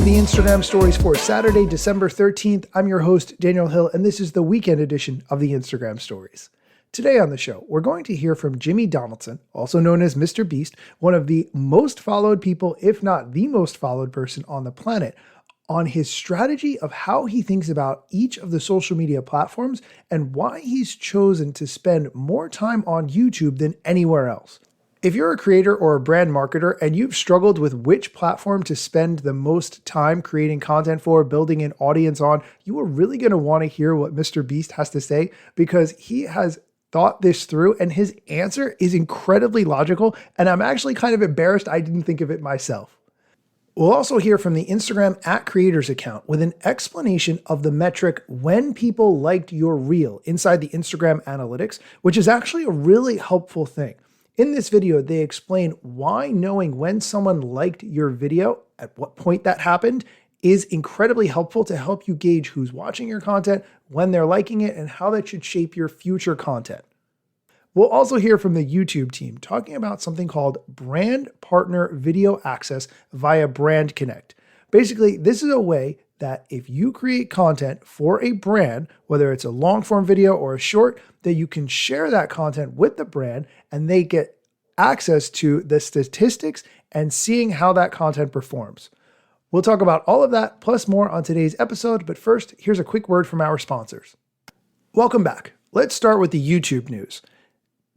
to the Instagram stories for Saturday, December 13th. I'm your host, Daniel Hill, and this is the weekend edition of the Instagram stories. Today on the show, we're going to hear from Jimmy Donaldson, also known as Mr. Beast, one of the most followed people, if not the most followed person on the planet, on his strategy of how he thinks about each of the social media platforms and why he's chosen to spend more time on YouTube than anywhere else. If you're a creator or a brand marketer and you've struggled with which platform to spend the most time creating content for, building an audience on, you are really going to want to hear what Mr. Beast has to say, because he has thought this through and his answer is incredibly logical, and I'm actually kind of embarrassed I didn't think of it myself. We'll also hear from the Instagram @creators account with an explanation of the metric when people liked your reel inside the Instagram analytics, which is actually a really helpful thing. In this video, they explain why knowing when someone liked your video, at what point that happened, is incredibly helpful to help you gauge who's watching your content, when they're liking it, and how that should shape your future content. We'll also hear from the YouTube team talking about something called Brand Partner Video Access via Brand Connect. Basically, this is a way that if you create content for a brand, whether it's a long form video or a short, that you can share that content with the brand and they get access to the statistics and seeing how that content performs. We'll talk about all of that plus more on today's episode, but first, here's a quick word from our sponsors. Welcome back. Let's start with the YouTube news.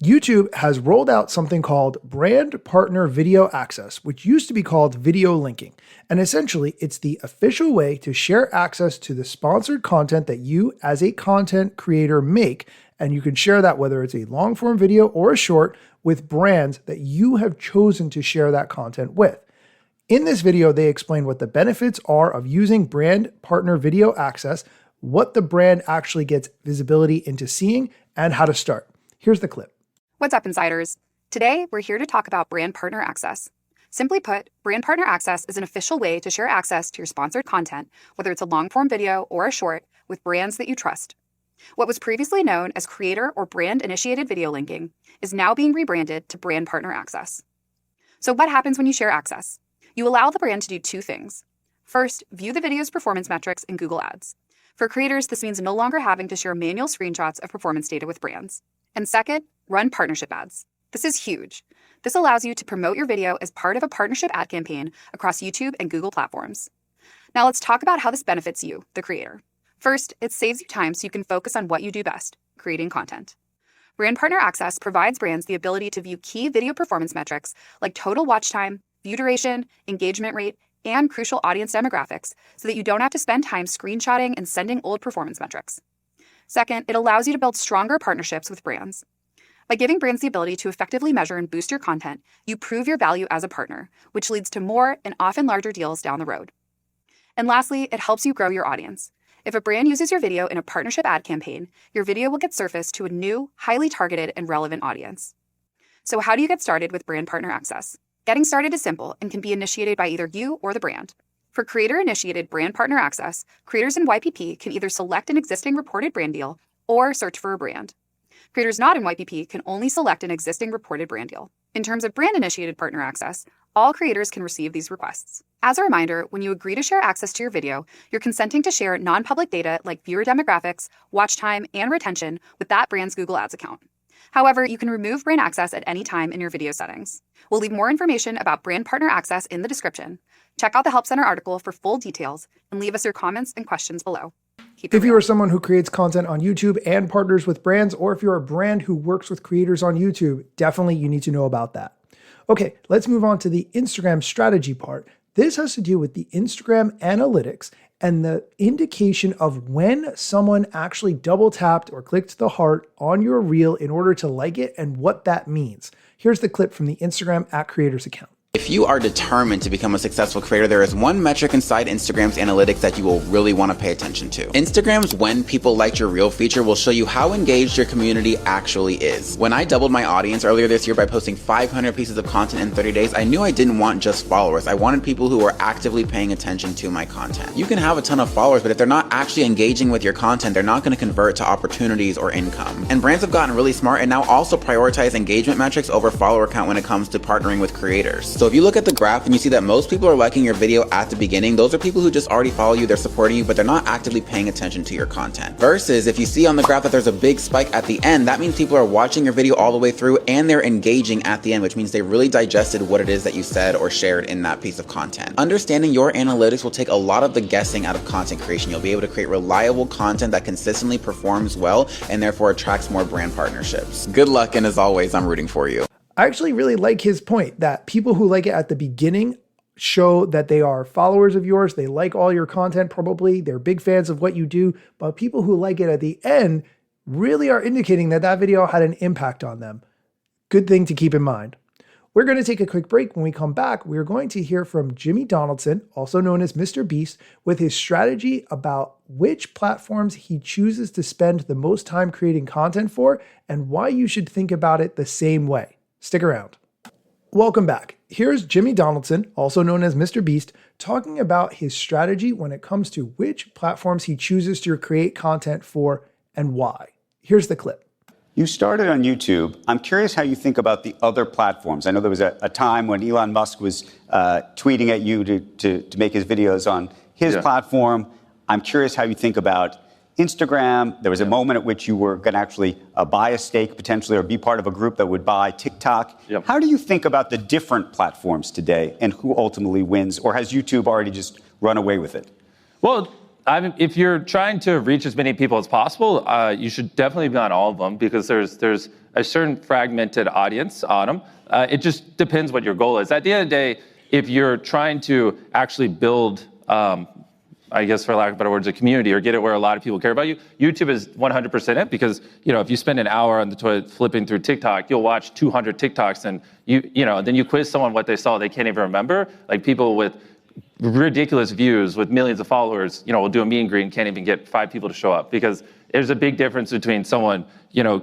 YouTube has rolled out something called Brand Partner Video Access, which used to be called video linking. And essentially, it's the official way to share access to the sponsored content that you as a content creator make. And you can share that whether it's a long form video or a short with brands that you have chosen to share that content with. In this video, they explain what the benefits are of using Brand Partner Video Access, what the brand actually gets visibility into seeing, and how to start. Here's the clip. What's up, insiders? Today, we're here to talk about Brand Partner Access. Simply put, Brand Partner Access is an official way to share access to your sponsored content, whether it's a long-form video or a short, with brands that you trust. What was previously known as creator or brand-initiated video linking is now being rebranded to Brand Partner Access. So what happens when you share access? You allow the brand to do two things. First, view the video's performance metrics in Google Ads. For creators, this means no longer having to share manual screenshots of performance data with brands. And second, run partnership ads. This is huge. This allows you to promote your video as part of a partnership ad campaign across YouTube and Google platforms. Now let's talk about how this benefits you, the creator. First, it saves you time so you can focus on what you do best, creating content. Brand Partner Access provides brands the ability to view key video performance metrics like total watch time, view duration, engagement rate, and crucial audience demographics so that you don't have to spend time screenshotting and sending old performance metrics. Second, it allows you to build stronger partnerships with brands. By giving brands the ability to effectively measure and boost your content, you prove your value as a partner, which leads to more and often larger deals down the road. And lastly, it helps you grow your audience. If a brand uses your video in a partnership ad campaign, your video will get surfaced to a new, highly targeted and relevant audience. So how do you get started with Brand Partner Access? Getting started is simple and can be initiated by either you or the brand. For creator-initiated Brand Partner Access, creators in YPP can either select an existing reported brand deal or search for a brand. Creators not in YPP can only select an existing reported brand deal. In terms of brand-initiated partner access, all creators can receive these requests. As a reminder, when you agree to share access to your video, you're consenting to share non-public data like viewer demographics, watch time, and retention with that brand's Google Ads account. However, you can remove brand access at any time in your video settings. We'll leave more information about Brand Partner Access in the description. Check out the Help Center article for full details and leave us your comments and questions below. If you are someone who creates content on YouTube and partners with brands, or if you're a brand who works with creators on YouTube, definitely you need to know about that. Okay, let's move on to the Instagram strategy part. This has to do with the Instagram analytics and the indication of when someone actually double tapped or clicked the heart on your reel in order to like it and what that means. Here's the clip from the Instagram @creators account. If you are determined to become a successful creator, there is one metric inside Instagram's analytics that you will really want to pay attention to. Instagram's When People Liked Your Reel feature will show you how engaged your community actually is. When I doubled my audience earlier this year by posting 500 pieces of content in 30 days, I knew I didn't want just followers. I wanted people who were actively paying attention to my content. You can have a ton of followers, but if they're not actually engaging with your content, they're not going to convert to opportunities or income. And brands have gotten really smart and now also prioritize engagement metrics over follower count when it comes to partnering with creators. So if you look at the graph and you see that most people are liking your video at the beginning, those are people who just already follow you, they're supporting you, but they're not actively paying attention to your content. Versus if you see on the graph that there's a big spike at the end, that means people are watching your video all the way through and they're engaging at the end, which means they really digested what it is that you said or shared in that piece of content. Understanding your analytics will take a lot of the guessing out of content creation. You'll be able to create reliable content that consistently performs well and therefore attracts more brand partnerships. Good luck, and as always, I'm rooting for you. I actually really like his point that people who like it at the beginning show that they are followers of yours. They like all your content, probably. They're big fans of what you do. But people who like it at the end really are indicating that that video had an impact on them. Good thing to keep in mind. We're going to take a quick break. When we come back, we're going to hear from Jimmy Donaldson, also known as Mr. Beast, with his strategy about which platforms he chooses to spend the most time creating content for and why you should think about it the same way. Stick around. Welcome back. Here's Jimmy Donaldson, also known as Mr. Beast, talking about his strategy when it comes to which platforms he chooses to create content for and why. Here's the clip. You started on YouTube. I'm curious how you think about the other platforms. I know there was a time when Elon Musk was tweeting at you to make his videos on his platform. I'm curious how you think about Instagram. There was a moment at which you were going to actually buy a stake potentially or be part of a group that would buy TikTok. How do you think about the different platforms today and who ultimately wins? Or has YouTube already just run away with it? Well, if you're trying to reach as many people as possible, you should definitely be on all of them because there's a certain fragmented audience on them. It just depends what your goal is. At the end of the day, if you're trying to actually build I guess for lack of better words, a community or get it where a lot of people care about you, YouTube is 100% it because, if you spend an hour on the toilet flipping through TikTok, you'll watch 200 TikToks and then you quiz someone what they saw, they can't even remember. Like people with ridiculous views with millions of followers, will do a meet and greet and can't even get 5 people to show up because there's a big difference between someone,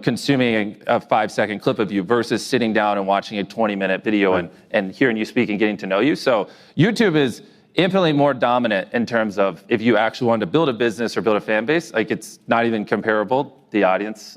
consuming a 5-second clip of you versus sitting down and watching a 20-minute video and hearing you speak and getting to know you. So YouTube is infinitely more dominant in terms of if you actually want to build a business or build a fan base, like it's not even comparable, the audience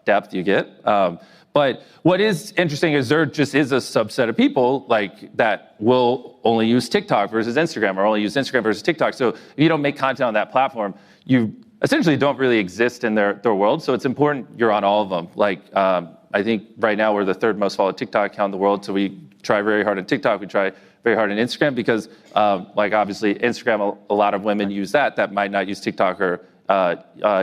depth you get. But what is interesting is there just is a subset of people like that will only use TikTok versus Instagram or only use Instagram versus TikTok. So if you don't make content on that platform, you essentially don't really exist in their world. So it's important you're on all of them. Like I think right now we're the 3rd most followed TikTok account in the world. So we try very hard on TikTok. We try very hard on Instagram because obviously Instagram, a lot of women use that might not use TikTok or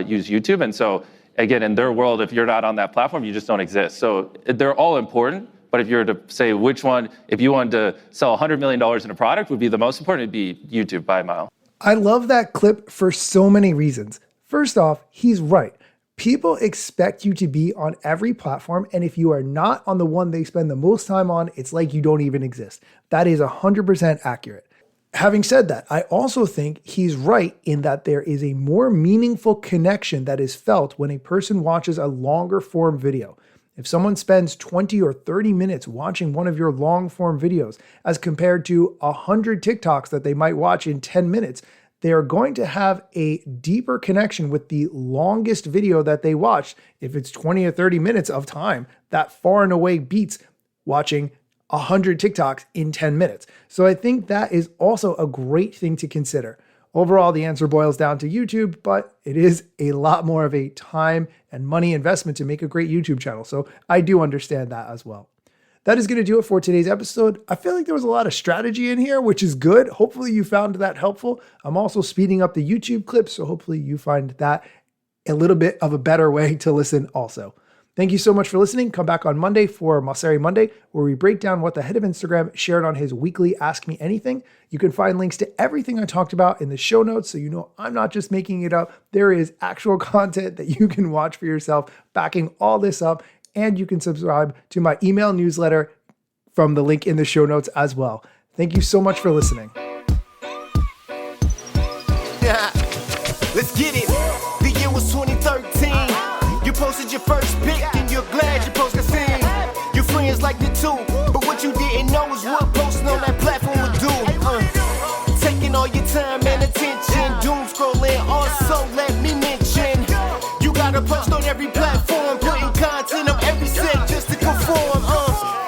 use YouTube. And so again, in their world, if you're not on that platform, you just don't exist. So they're all important. But if you were to say which one, if you wanted to sell $100 million in a product would be the most important, it'd be YouTube by a mile. I love that clip for so many reasons. First off, he's right. People expect you to be on every platform, and if you are not on the one they spend the most time on, it's like you don't even exist. That is 100% accurate. Having said that, I also think he's right in that there is a more meaningful connection that is felt when a person watches a longer form video. If someone spends 20 or 30 minutes watching one of your long form videos as compared to 100 TikToks that they might watch in 10 minutes, they are going to have a deeper connection with the longest video that they watched. If it's 20 or 30 minutes of time, that far and away beats watching 100 TikToks in 10 minutes. So I think that is also a great thing to consider. Overall, the answer boils down to YouTube, but it is a lot more of a time and money investment to make a great YouTube channel. So I do understand that as well. That is going to do it for today's episode. I feel like there was a lot of strategy in here, which is good. Hopefully you found that helpful. I'm also speeding up the YouTube clips, so hopefully you find that a little bit of a better way to listen also. Thank you so much for listening. Come back on Monday for Mosseri Monday, where we break down what the head of Instagram shared on his weekly Ask Me Anything. You can find links to everything I talked about in the show notes, so you know I'm not just making it up. There is actual content that you can watch for yourself, backing all this up. And you can subscribe to my email newsletter from the link in the show notes as well. Thank you so much for listening. Let's get it. The year was 2013. You posted your first pic and you're glad you posted seen. Your friends liked it too, but what you didn't know is what posting on that platform would do. Taking all your time and attention, doom scrolling. Also, let me mention, you gotta post on every platform, putting content on every set just to conform.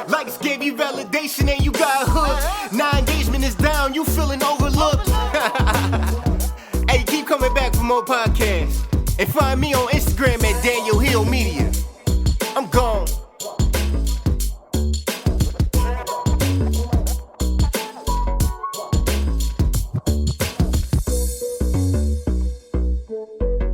Likes gave you validation. conversation and you got hooked. Now engagement is down, you feeling overlooked. Hey, keep coming back for more podcasts. And find me on Instagram at Daniel Hill Media.